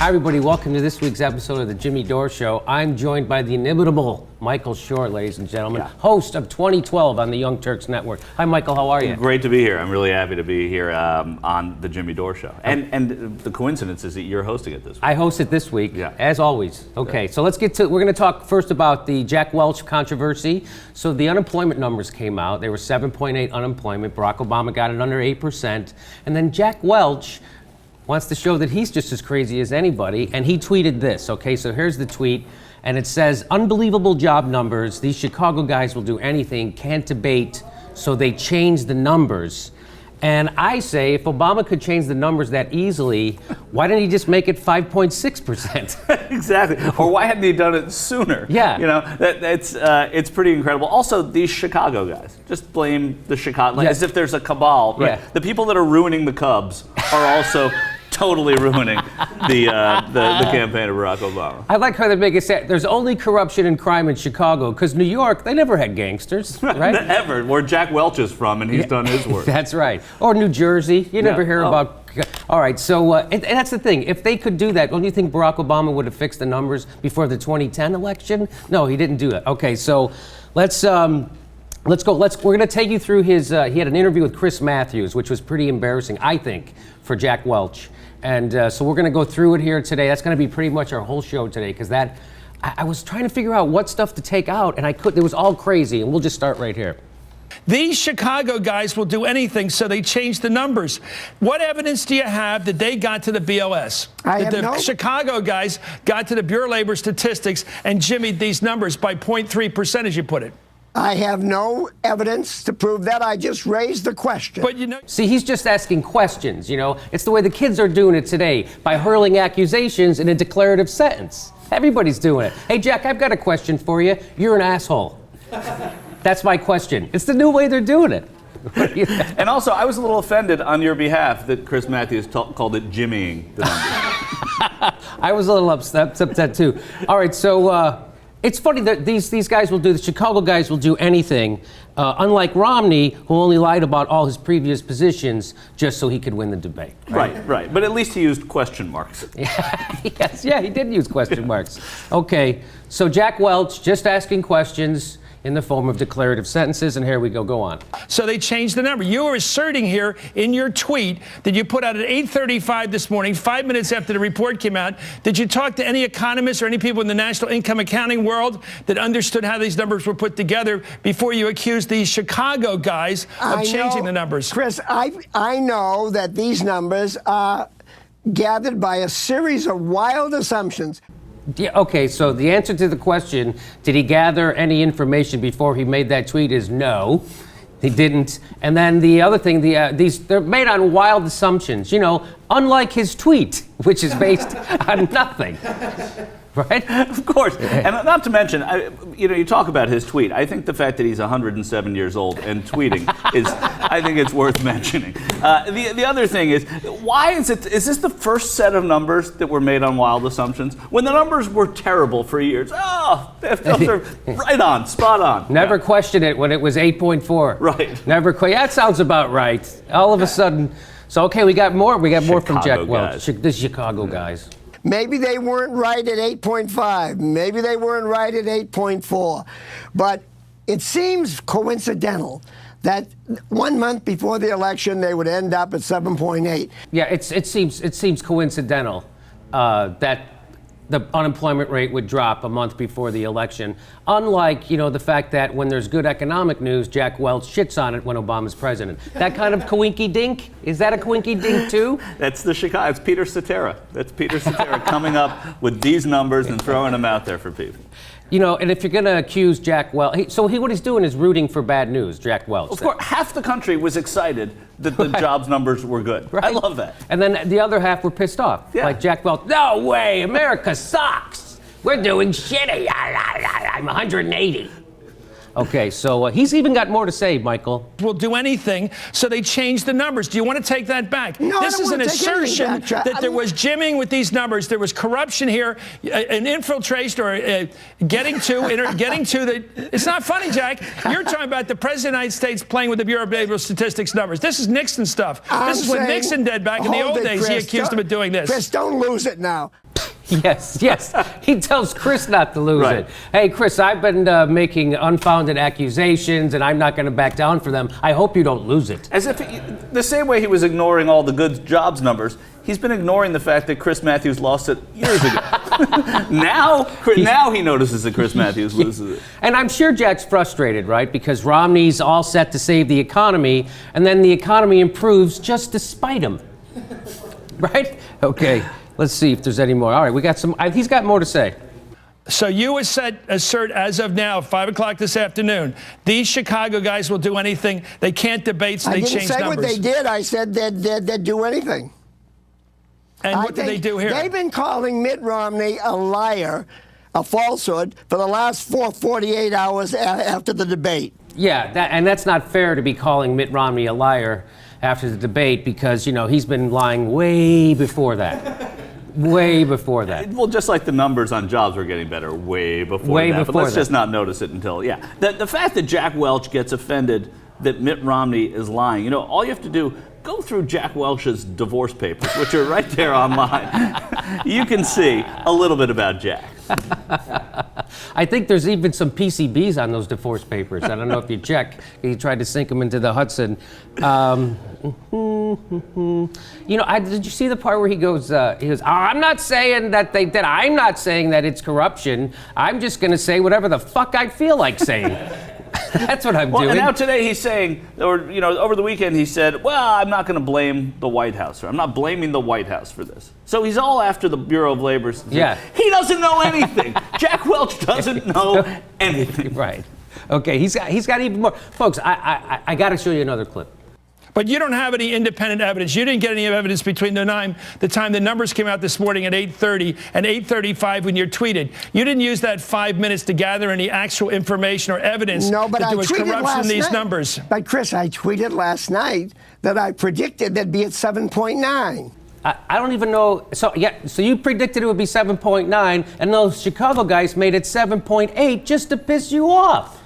Hi, everybody. Welcome to this week's episode of the Jimmy Dore Show. I'm joined by the inimitable Michael Shure, ladies and gentlemen, host of 2012 on the Young Turks Network. Hi, Michael. How are you? Great to be here. I'm really happy to be here on the Jimmy Dore Show. And the coincidence is that you're hosting it this week. I host it this week, as always. Okay, so let's get to, we're going to talk first about the Jack Welch controversy. So the unemployment numbers came out. They were 7.8 unemployment. Barack Obama got it under 8%. And then Jack Welch wants to show that he's just as crazy as anybody, and he tweeted this. Okay, so here's the tweet, and it says, "Unbelievable job numbers. These Chicago guys will do anything, can't debate, so they change the numbers." And I say, if Obama could change the numbers that easily, why didn't he just make it 5.6%? Exactly. Or why hadn't he done it sooner? Yeah. You know, it's pretty incredible. Also, these Chicago guys, just blame the Chicago, as if there's a cabal. Right? Yeah. The people that are ruining the Cubs are also totally ruining the campaign of Barack Obama. I like how they make it say there's only corruption and crime in Chicago, because New York, they never had gangsters, right? Ever. Where Jack Welch is from, and he's done his work. That's right. Or New Jersey. You never hear about... All right, so and that's the thing. If they could do that, don't you think Barack Obama would have fixed the numbers before the 2010 election? No, he didn't do that. Okay, so let's go. We're going to take you through his. He had an interview with Chris Matthews, which was pretty embarrassing, I think, for Jack Welch. And so we're going to go through it here today. That's going to be pretty much our whole show today, because I was trying to figure out what stuff to take out, and it was all crazy. And we'll just start right here. These Chicago guys will do anything, so they changed the numbers. What evidence do you have that they got to the BLS? Chicago guys got to the Bureau of Labor Statistics and jimmied these numbers by 0.3%, as you put it. I have no evidence to prove that. I just raised the question. But you know, see, he's just asking questions, you know. It's the way the kids are doing it today, by hurling accusations in a declarative sentence. Everybody's doing it. Hey, Jack, I've got a question for you. You're an asshole. That's my question. It's the new way they're doing it. And also, I was a little offended on your behalf that Chris Matthews called it jimmying the numbers. I was a little upset too. All right, so it's funny that these guys will do, the Chicago guys will do anything, unlike Romney, who only lied about all his previous positions just so he could win the debate. Right. But at least he used question marks. Yes, he did use question marks. Okay, so Jack Welch just asking questions in the form of declarative sentences, and here we go. Go on. So they changed the number. You are asserting here in your tweet that you put out at 8:35 this morning, 5 minutes after the report came out. Did you talk to any economists or any people in the national income accounting world that understood how these numbers were put together before you accused these Chicago guys of changing the numbers? Chris, I know that these numbers are gathered by a series of wild assumptions. Yeah, okay, so the answer to the question, did he gather any information before he made that tweet, is no, he didn't. And then the other thing, they're made on wild assumptions, you know, unlike his tweet, which is based on nothing. Right? Of course. And not to mention, you talk about his tweet. I think the fact that he's 107 years old and tweeting I think it's worth mentioning. The other thing is, why is this the first set of numbers that were made on wild assumptions? When the numbers were terrible for years. Oh, those are right on, spot on. Never question it when it was 8.4. Right. Never that sounds about right. All of a sudden, so okay, we got more from Jack Welch. The Chicago guys. Maybe they weren't right at 8.5. Maybe they weren't right at 8.4. But it seems coincidental that 1 month before the election, they would end up at 7.8. Yeah, it seems coincidental that the unemployment rate would drop a month before the election. Unlike, the fact that when there's good economic news, Jack Welch shits on it when Obama's president. That kind of coinky dink? Is that a coinky dink too? That's the Chicago. It's Peter Cetera. That's Peter Cetera coming up with these numbers and throwing them out there for people. And if you're going to accuse Jack Welch, what he's doing is rooting for bad news, Jack Welch. Of course, half the country was excited that the jobs numbers were good. Right. I love that. And then the other half were pissed off. Yeah. Like Jack Welch, no way, America sucks. We're doing shitty. I'm 180. Okay, so he's even got more to say, Michael. Will do anything, so they changed the numbers. Do you want to take that back? No, this is an assertion that there was jimming with these numbers. There was corruption here, an infiltration or getting to the. It's not funny, Jack. You're talking about the President of the United States playing with the Bureau of Labor Statistics numbers. This is Nixon stuff. This is when Nixon did back in the old days. He accused him of doing this. Chris, don't lose it now. Yes. He tells Chris not to lose Right. it. Hey, Chris, I've been making unfounded accusations, and I'm not going to back down for them. I hope you don't lose it. As if the same way he was ignoring all the good jobs numbers, he's been ignoring the fact that Chris Matthews lost it years ago. now he notices that Chris Matthews loses it. And I'm sure Jack's frustrated, right? Because Romney's all set to save the economy, and then the economy improves just despite him. Right? Okay, let's see if there's any more. All right, we got some. He's got more to say. So you assert as of now, 5 o'clock this afternoon, these Chicago guys will do anything. They can't debate, so they change numbers. I didn't say what they did. I said they'd do anything. And what did they do here? They've been calling Mitt Romney a liar, a falsehood, for the last 48 hours after the debate. Yeah, and that's not fair to be calling Mitt Romney a liar after the debate because, he's been lying way before that. Way before that. Well, just like the numbers on jobs were getting better way before that. But let's just not notice it until, The fact that Jack Welch gets offended that Mitt Romney is lying, all you have to do, go through Jack Welch's divorce papers, which are right there online. You can see a little bit about Jack. I think there's even some PCBs on those divorce papers. I don't know if you check. He tried to sink them into the Hudson. Did you see the part where he goes, I'm not saying that they did. I'm not saying that it's corruption. I'm just going to say whatever the fuck I feel like saying. That's what I'm doing. And now today he's saying, or over the weekend he said, well, I'm not going to blame the White House, or I'm not blaming the White House for this. So he's all after the Bureau of Labor. Yeah. He doesn't know anything. Jack Welch doesn't know anything. Right. Okay, he's got even more. Folks, I got to show you another clip. But you don't have any independent evidence. You didn't get any evidence between the time the numbers came out this morning at 8:30 and 8:35 when you tweeted. You didn't use that 5 minutes to gather any actual information or evidence that there was corruption in these numbers. But Chris, I tweeted last night that I predicted they'd be at 7.9. I don't even know. So you predicted it would be 7.9, and those Chicago guys made it 7.8 just to piss you off.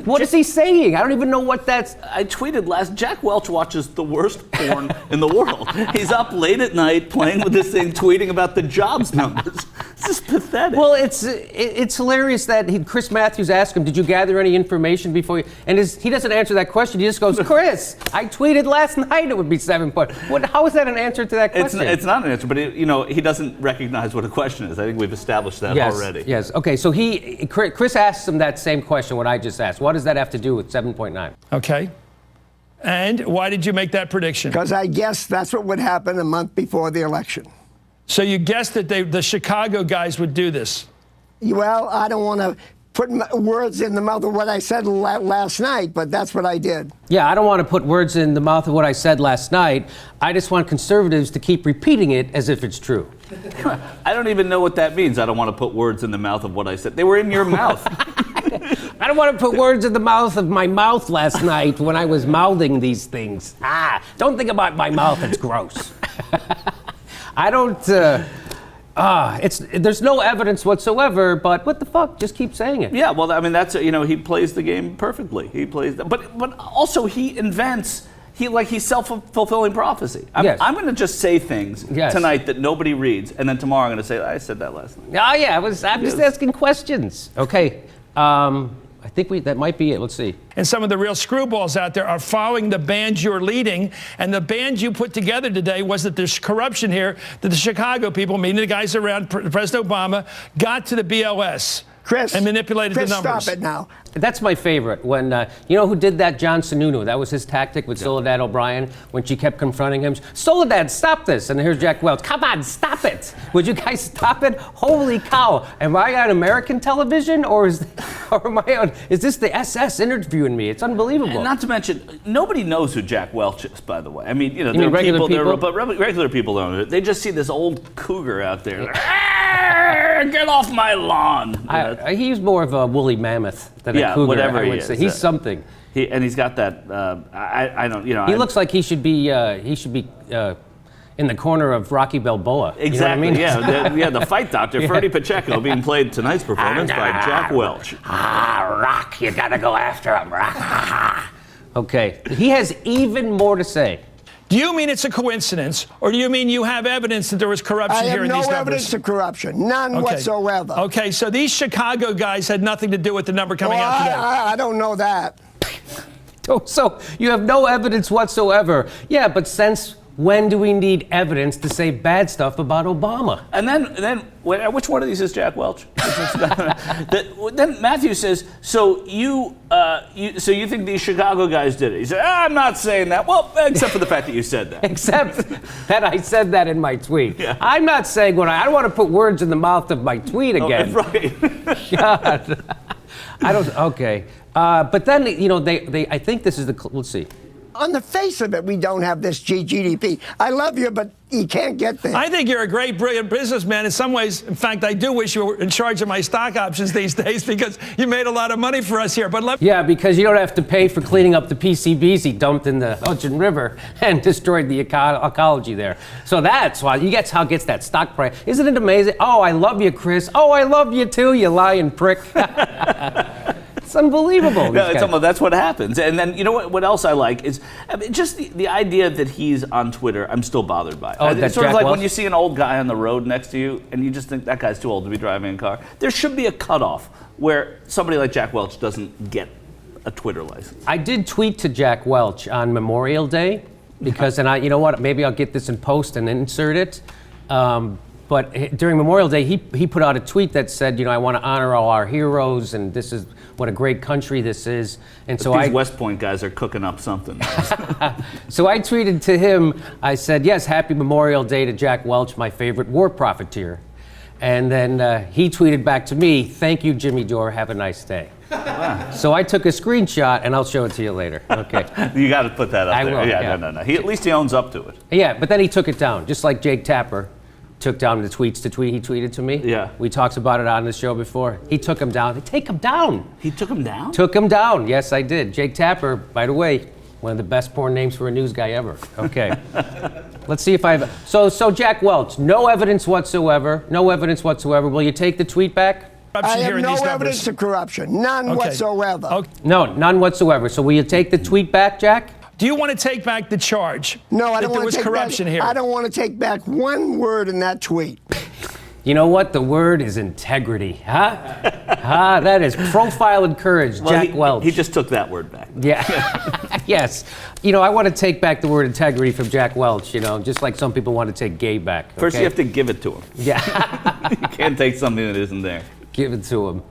What is he saying? I don't even know what that's. I tweeted Jack Welch watches the worst porn in the world. He's up late at night playing with this thing, tweeting about the jobs numbers. This is pathetic. Well, it's hilarious that Chris Matthews asked him, did you gather any information before you? And he doesn't answer that question. He just goes, Chris, I tweeted last night it would be 7. How is that an answer to that question? It's not an answer, but he doesn't recognize what a question is. I think we've established that already. Yes. Okay. So Chris asked him that same question, what I just asked. What does that have to do with 7.9? Okay. And why did you make that prediction? Because I guessed that's what would happen a month before the election. So you guessed that the Chicago guys would do this? Well, I don't want to put words in the mouth of what I said last night, but that's what I did. Yeah, I don't want to put words in the mouth of what I said last night. I just want conservatives to keep repeating it as if it's true. I don't even know what that means. I don't want to put words in the mouth of what I said. They were in your mouth. I don't want to put words in the mouth of my mouth last night when I was mouthing these things. Don't think about my mouth. It's gross. I don't. There's no evidence whatsoever. But what the fuck? Just keep saying it. Yeah. Well, I mean, that's he plays the game perfectly. He plays, but also he invents. He's self-fulfilling prophecy. I'm going to just say things tonight that nobody reads, and then tomorrow I'm going to say I said that last night. Oh yeah, I'm just asking questions. Okay. I think that might be it. Let's see. And some of the real screwballs out there are following the band you're leading. And the band you put together today was that there's corruption here, that the Chicago people, meaning the guys around President Obama, got to the BLS. Chris, and manipulated the numbers. Stop it now. That's my favorite. When who did that? John Sununu. That was his tactic with Soledad O'Brien when she kept confronting him. Soledad, stop this! And here's Jack Welch. Come on, stop it! Would you guys stop it? Holy cow! Am I on American television or is this the SS interviewing me? It's unbelievable. And not to mention, nobody knows who Jack Welch is. By the way, I mean, there are regular people, but regular people don't know. They just see this old cougar out there. Get off my lawn! He's more of a woolly mammoth than a cougar. Whatever I would say. He's something. He's got that. I don't. He looks like he should be. In the corner of Rocky Balboa. Exactly. You know what I mean? Yeah. The fight doctor, Ferdy Pacheco, being played tonight's performance by Jack Welch. Rock! You gotta go after him, Rock. Okay. He has even more to say. Do you mean it's a coincidence, or do you mean you have evidence that there was corruption I here have in these no numbers? evidence of corruption, none whatsoever. Okay, so these Chicago guys had nothing to do with the number coming out today. I don't know that. So you have no evidence whatsoever. Yeah, but since when do we need evidence to say bad stuff about Obama? And then which one of these is Jack Welch? Then Matthew says, so you think these Chicago guys did it? He said, I'm not saying that. Well, except for the fact that you said that. Except that I said that in my tweet. Yeah. I'm not saying I don't want to put words in the mouth of my tweet again. Right. God. I don't. Okay. But then they. I think this is the. Let's see. On the face of it, we don't have this GDP. I love you, but you can't get there. I think you're a great, brilliant businessman. In some ways, in fact, I do wish you were in charge of my stock options these days because you made a lot of money for us here. But yeah, because you don't have to pay for cleaning up the PCBs he dumped in the Hudson River and destroyed the ecology there. So that's why he gets that stock price. Isn't it amazing? Oh, I love you, Chris. Oh, I love you too, you lying prick. It's unbelievable. No, that's what happens. And then, you know what else I like is just the idea that he's on Twitter, I'm still bothered by. Oh, it's sort Jack of like Welch? when you see an old guy on the road next to you and you just think that guy's too old to be driving a car. There should be a cutoff where somebody like Jack Welch doesn't get a Twitter license. I did tweet to Jack Welch on Memorial Day because, and you know what, maybe I'll get this in post and insert it. But during Memorial Day, he put out a tweet that said, I want to honor all our heroes, and this is what a great country this is. And so these West Point guys are cooking up something. So I tweeted to him, I said, yes, happy Memorial Day to Jack Welch, my favorite war profiteer. And then he tweeted back to me, thank you, Jimmy Dore, have a nice day. Wow. So I took a screenshot, and I'll show it to you later. Okay. You got to put that up I there. will, yeah, yeah. No. At least he owns up to it. Yeah, but then he took it down, just like Jake Tapper took down the tweets he tweeted to me. Yeah. We talked about it on the show before. He took him down. Take him down. He took him down? Took him down. Yes, I did. Jake Tapper, by the way, one of the best porn names for a news guy ever. Okay. Let's see if I have. So Jack Welch, no evidence whatsoever. No evidence whatsoever. Will you take the tweet back? I have no evidence of corruption, none whatsoever. Okay. No, none whatsoever. So will you take the tweet back, Jack? Do you want to take back the charge? No, I that don't there want was to take corruption back, here. I don't want to take back one word in that tweet. You know what? The word is integrity. Huh? That is profile and courage, Jack Welch. He just took that word back. Yeah. Yes. I want to take back the word integrity from Jack Welch, just like some people want to take gay back. Okay? First, you have to give it to him. Yeah. You can't take something that isn't there. Give it to him.